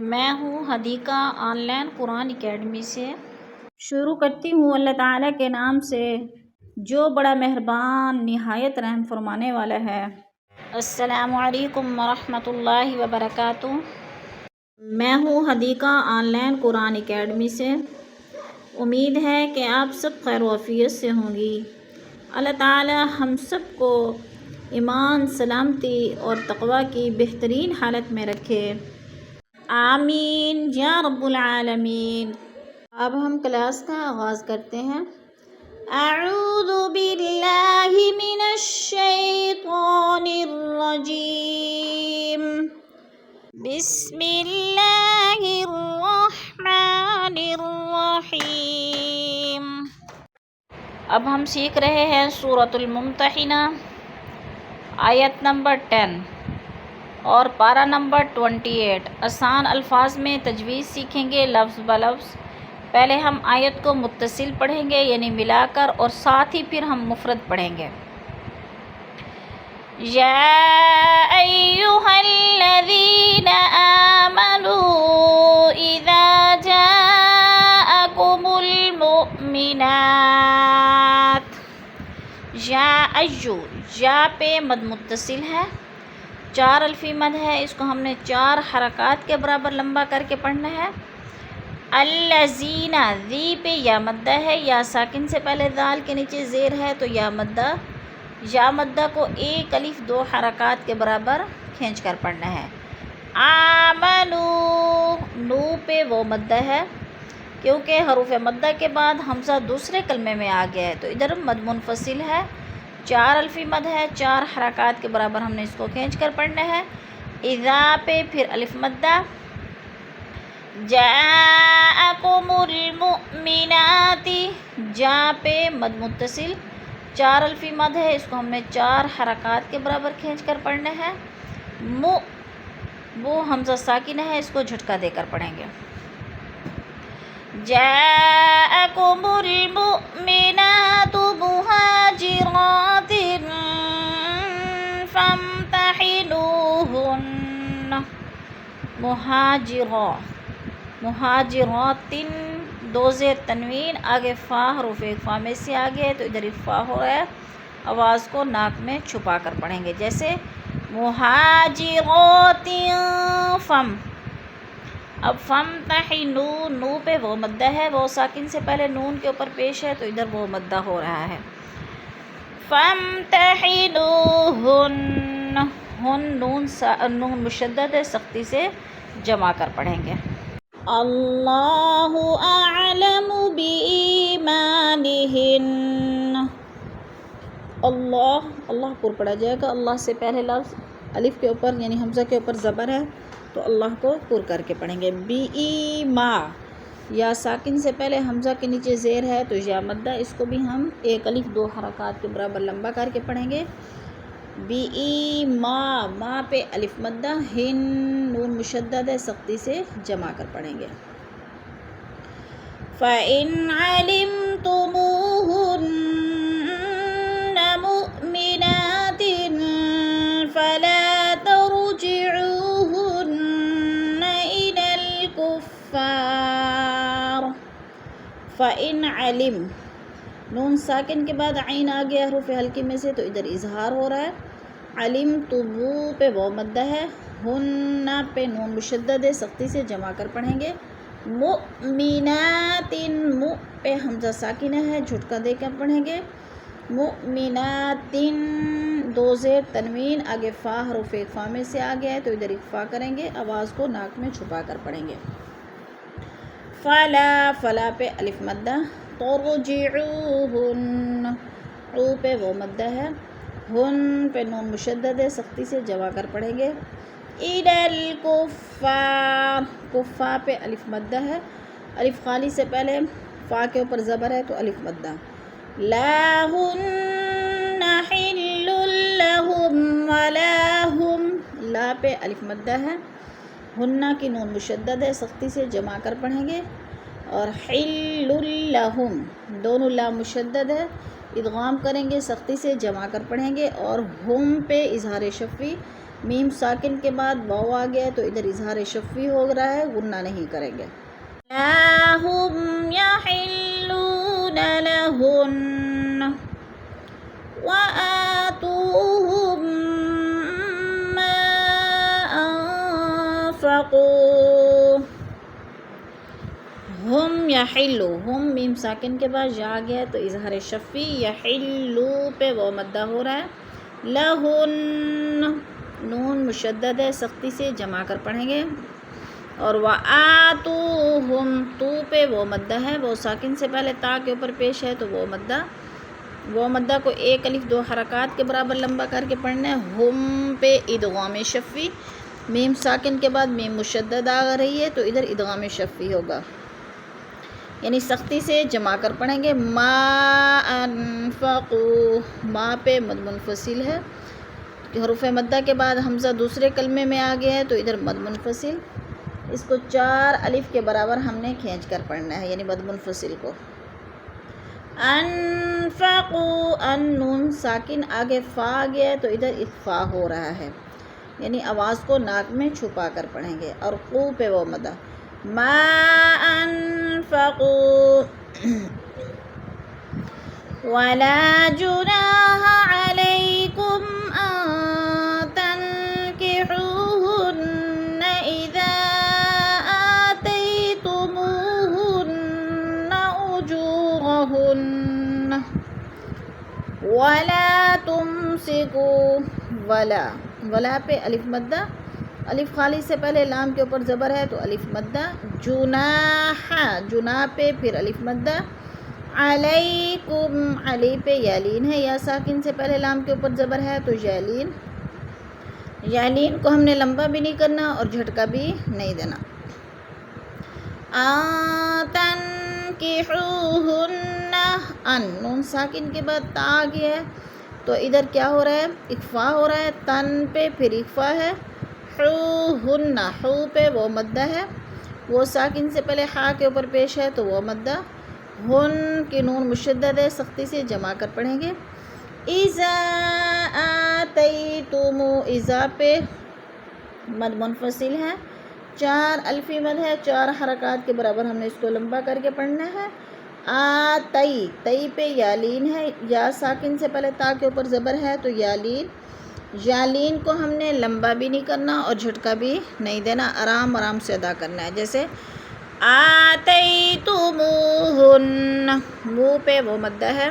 میں ہوں Hadiqa on line Quran academy سے۔ شروع کرتی ہوں اللہ تعالیٰ کے نام سے جو بڑا مہربان نہایت رحم فرمانے والا ہے۔ السلام علیکم ورحمۃ اللہ وبرکاتہ۔ میں ہوں Hadiqa on line Quran academy سے۔ امید ہے کہ آپ سب خیر و عافیت سے ہوں گی۔ اللہ تعالیٰ ہم سب کو ایمان، سلامتی اور تقوی کی بہترین حالت میں رکھے، آمین یا رب العالمین۔ اب ہم کلاس کا آغاز کرتے ہیں۔ اعوذ باللہ من الشیطان الرجیم، بسم اللہ الرحمن الرحیم۔ اب ہم سیکھ رہے ہیں سورۃ الممتحنہ، آیت نمبر 10 اور پارہ نمبر 28۔ آسان الفاظ میں تجوید سیکھیں گے لفظ بلفظ۔ پہلے ہم آیت کو متصل پڑھیں گے یعنی ملا کر، اور ساتھ ہی پھر ہم مفرد پڑھیں گے۔ یا ایھا الذین آمنوا اذا جاءکم المؤمنات۔ یا ایو، یا پہ مد متصل ہے، 4 الفی مد ہے، اس کو ہم نے 4 حرکات کے برابر لمبا کر کے پڑھنا ہے۔ الذین، ذی پہ یا مدہ ہے، یا ساکن سے پہلے دال کے نیچے زیر ہے تو یا مدہ کو 1 الف 2 حرکات کے برابر کھینچ کر پڑھنا ہے۔ آمنو، نو پہ وہ مدہ ہے، کیونکہ حروف مدہ کے بعد حمزہ دوسرے کلمے میں آ گیا ہے تو ادھر مد منفصل ہے، 4 الفی مد ہے، 4 حرکات کے برابر ہم نے اس کو کھینچ کر پڑھنا ہے۔ اذا پہ پھر الف مدہ، جاءکم المؤمنات، جا پہ مد متصل، 4 الفی مد ہے، اس کو ہم نے 4 حرکات کے برابر کھینچ کر پڑھنا ہے۔ وہ حمزہ ساکن ہے، اس کو جھٹکا دے کر پڑھیں گے۔ جاءکم المؤمنات مہاجرات فامتحنوہن، مہاجرات، 2 زیر تنوین، آگے فا، حروف اقفا میں سے آگے ہے تو ادھر اقفا ہو رہا ہے، آواز کو ناک میں چھپا کر پڑھیں گے، جیسے مہاجرات فم۔ اب فامتحنو، نو پہ وہ مدہ ہے، وہ ساکن سے پہلے نون کے اوپر پیش ہے تو ادھر وہ مدہ ہو رہا ہے۔ فامتحنوہن، نون مشدد ہے، سختی سے جمع کر پڑھیں گے۔ اللہ اعلم بایمانہن، اللہ پر پڑھا جائے گا، اللہ سے پہلے لفظ الف کے اوپر یعنی حمزہ کے اوپر زبر ہے تو اللہ کو پر کر کے پڑھیں گے۔ بیما، یا ساکن سے پہلے حمزہ کے نیچے زیر ہے تو یا مدہ، اس کو بھی ہم 1 الف 2 حرکات کے برابر لمبا کر کے پڑھیں گے۔ بیما، ما پہ الف مدہ، ہن، نون مشدد ہے، سختی سے جمع کر پڑھیں گے۔ فَإِنْ عَلِمْتُمُوهُنَّ مُؤْمِنَاتٍ فَلَا تَرْجِعُوهُنَّ إِلَى الْكُفَّارِ۔ فَإِنْ عَلِم، نون ساکن کے بعد عین آ گیا حروف حلقی میں سے تو ادھر اظہار ہو رہا ہے۔ علمتمو پہ وہ مدہ ہے، ہن پہ نون مشدد ہے، سختی سے جمع کر پڑھیں گے۔ مؤمنات، مو پہ حمزہ ساکنہ ہے، جھٹکا دے کر پڑھیں گے۔ مؤمنات، 2 زیر تنوین، آگے فا، حروف اقفا میں سے آ گیا ہے تو ادھر اقفا کریں گے، آواز کو ناک میں چھپا کر پڑھیں گے۔ فلا پہ الف مدہ، ترجعوہن، او پہ وہ مدہ ہے، ہن پہ نون مشدد ہے، سختی سے جمع کر پڑھیں گے۔ الی الکفار، کفا پہ الف مدہ ہے، الف خالی سے پہلے فا کے اوپر زبر ہے تو الف مدہ۔ لا ہن حل لہم ولا ہم، لا پہ الف مدہ ہے، ہن کی نون مشدد ہے، سختی سے جمع کر پڑھیں گے۔ اور حل لہم، دونوں لا مشدد ہے، ادغام کریں گے، سختی سے جمع کر پڑھیں گے، اور ہم پہ اظہار شفوی میم ساکن کے بعد واو آ گیا ہے تو ادھر اظہار شفوی ہو رہا ہے، غنہ نہیں کریں گے۔ لا هم يحلون لهن وآتوهم ما أنفقوا۔ ہم یحلو، ہم میم ساکن کے بعد جا گیا تو اظہار شفی، یحلو پہ وہ مدہ ہو رہا ہے، لہن نون مشدد ہے، سختی سے جمع کر پڑھیں گے، اور وآتوہم تو پہ وہ مدہ ہے، وہ ساکن سے پہلے تا کے اوپر پیش ہے تو وہ مدہ کو ایک الف دو حرکات کے برابر لمبا کر کے پڑھنا ہے۔ ہم پہ ادغام شفی، میم ساکن کے بعد میم مشدد آ رہی ہے تو ادھر ادغام شفی ہوگا، یعنی سختی سے جمع کر پڑھیں گے۔ ما انفقوا، ما پہ مد منفصل ہے، حروف مدہ کے بعد حمزہ دوسرے کلمے میں آ گیا ہے تو ادھر مد منفصل، اس کو 4 الف کے برابر ہم نے کھینچ کر پڑھنا ہے، یعنی مد منفصل کو۔ انفقوا، ان نون ساکن آگے فا آ گیا ہے تو ادھر اخفا ہو رہا ہے، یعنی آواز کو ناک میں چھپا کر پڑھیں گے، اور قو پہ وہ مدہ۔ ما انفقوا ولا جناح عليكم أن تنكحوهن إذا آتيتموهن أجورهن ولا تمسكوا، ولا پہ الف مدہ، الف خالی سے پہلے لام کے اوپر زبر ہے تو الف مدہ، جناح جناح پہ پھر الف مدہ، علیکم علی پہ یالین ہے، یا ساکن سے پہلے لام کے اوپر زبر ہے تو یالین کو ہم نے لمبا بھی نہیں کرنا اور جھٹکا بھی نہیں دینا۔ تنکحوہن، ان نون ساکن کے بعد تا آ گیا ہے تو ادھر کیا ہو رہا ہے، اخفا ہو رہا ہے، تن پہ پھر اخفا ہے، حوہن حو پہ وہ مدہ ہے، وہ ساکن سے پہلے ہا کے اوپر پیش ہے تو وہ مدہ، ہن کی نون مشدد ہے، سختی سے جمع کر پڑھیں گے۔ اذا آتیتم، اذا پہ مد منفصل ہے، 4 الفی مد ہے، 4 حرکات کے برابر ہم نے اس کو لمبا کر کے پڑھنا ہے۔ آتی، تی پہ یالین ہے، یا ساکن سے پہلے تا کے اوپر زبر ہے تو یالین کو ہم نے لمبا بھی نہیں کرنا اور جھٹکا بھی نہیں دینا، آرام آرام سے ادا کرنا ہے، جیسے آتیتموہن، مو پہ وہ مدہ ہے،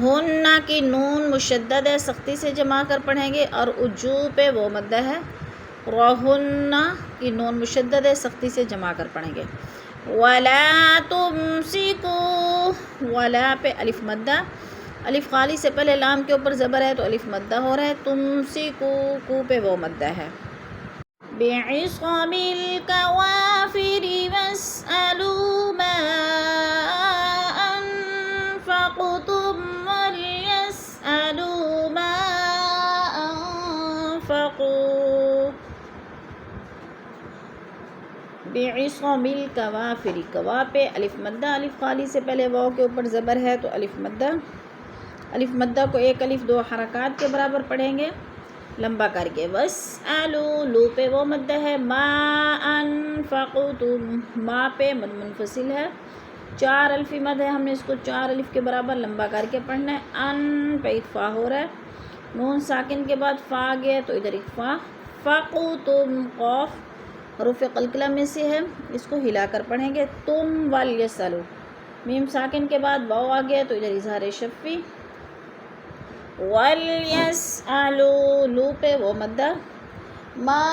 ہن کی نون مشدد ہے، سختی سے جمع کر پڑھیں گے، اور اجو پہ وہ مدہ ہے، رہن کی نون مشدد ہے، سختی سے جمع کر پڑھیں گے۔ ولا تمسکوا، ولا پہ الف مدہ، الف خالی سے پہلے لام کے اوپر زبر ہے تو الف مدہ ہو رہا ہے، تمسکو کو پہ وہ مدہ ہے۔ بعصم الكوافر واسألوا ما أنفقتم وليسألوا ما أنفقوا۔ بعصم الكوافر، کوا پہ الف مدہ، الف خالی سے پہلے واو کے اوپر زبر ہے تو الف مدہ کو ایک الف دو حرکات کے برابر پڑھیں گے لمبا کر کے۔ واسألوا، لو پہ وہ مدہ ہے، ما انفقتم، ما پہ مد منفصل ہے، 4 الفی مد ہے، ہم نے اس کو 4 الف کے برابر لمبا کر کے پڑھنا ہے۔ ان پہ اخفا ہو رہا ہے، نون ساکن کے بعد فا گیا تو ادھر اخفا، فقتم، قوف حروف قلقلہ میں سے ہے، اس کو ہلا کر پڑھیں گے۔ تم والیسألوا، میم ساکن کے بعد واو آ گیا تو ادھر اظہار شفی، وَلْيَسْأَلُوا، لو پہ وہ مدہ، ما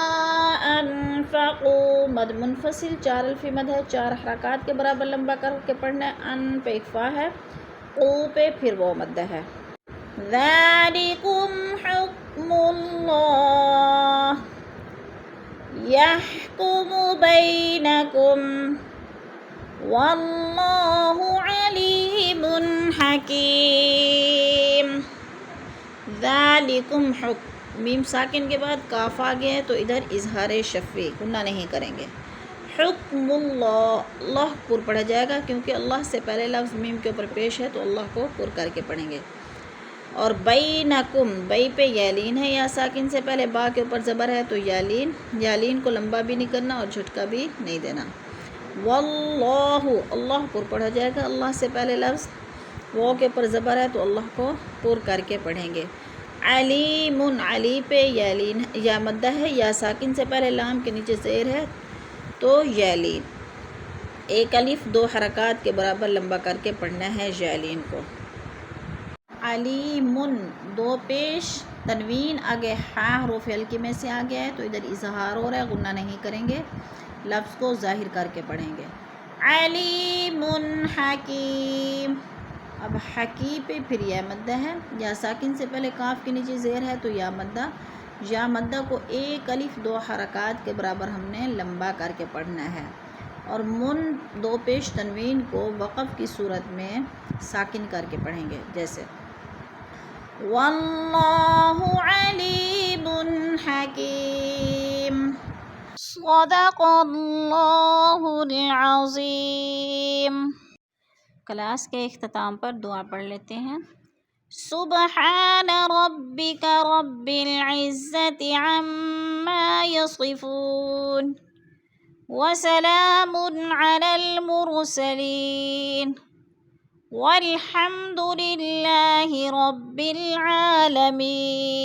انفقوا مد منفصل، 4 الفی مد ہے، 4 حرکات کے برابر لمبا کر کے پڑھنا ہے، ان پہ اخفا ہے، قو پہ پھر وہ مدہ ہے۔ ذَلِكُمْ حُکْمُ اللَّهِ يَحْكُمُ بَيْنَكُمْ وَاللَّهُ عَلِيمٌ حَكِيمٌ۔ ذالکم حکم، میم ساکن کے بعد کاف آ گیا ہے تو ادھر اظہار شفی، گنہ نہیں کریں گے۔ حکم اللہ، اللہ پر پڑھا جائے گا کیونکہ اللہ سے پہلے لفظ میم کے اوپر پیش ہے تو اللہ کو پر کر کے پڑھیں گے۔ اور بینکم، بئی پہ یالین ہے یا ساکن سے پہلے با کے اوپر زبر ہے تو یالین، یالین کو لمبا بھی نہیں کرنا اور جھٹکا بھی نہیں دینا۔ واللہ، اللہ پر پڑھا جائے گا، اللہ سے پہلے لفظ وہ کے اوپر زبر ہے تو اللہ کو پر کر کے پڑھیں گے۔ علیم، علی پہ یالین یا مدہ ہے یا ساکن سے پہلے لام کے نیچے زیر ہے تو یالین، ایک الف دو حرکات کے برابر لمبا کر کے پڑھنا ہے یالین کو۔ علیم، دو پیش تنوین آگے ہا حروف ہلکے میں سے آ گیا ہے تو ادھر اظہار ہو رہا ہے، غنہ نہیں کریں گے، لفظ کو ظاہر کر کے پڑھیں گے۔ علیم حکیم، اب حکی پہ پھر یا مدہ ہے یا ساکن سے پہلے کاف کے نیچے زیر ہے تو یا مدہ، یا مدہ کو ایک الف دو حرکات کے برابر ہم نے لمبا کر کے پڑھنا ہے، اور دو پیش تنوین کو وقف کی صورت میں ساکن کر کے پڑھیں گے، جیسے واللہ علیم حکیم، صدق اللہ العظیم۔ کلاس کے اختتام پر دعا پڑھ لیتے ہیں۔ سبحان ربک رب العزت عما یصفون وسلام علی المرسلین والحمد للہ رب العالمین۔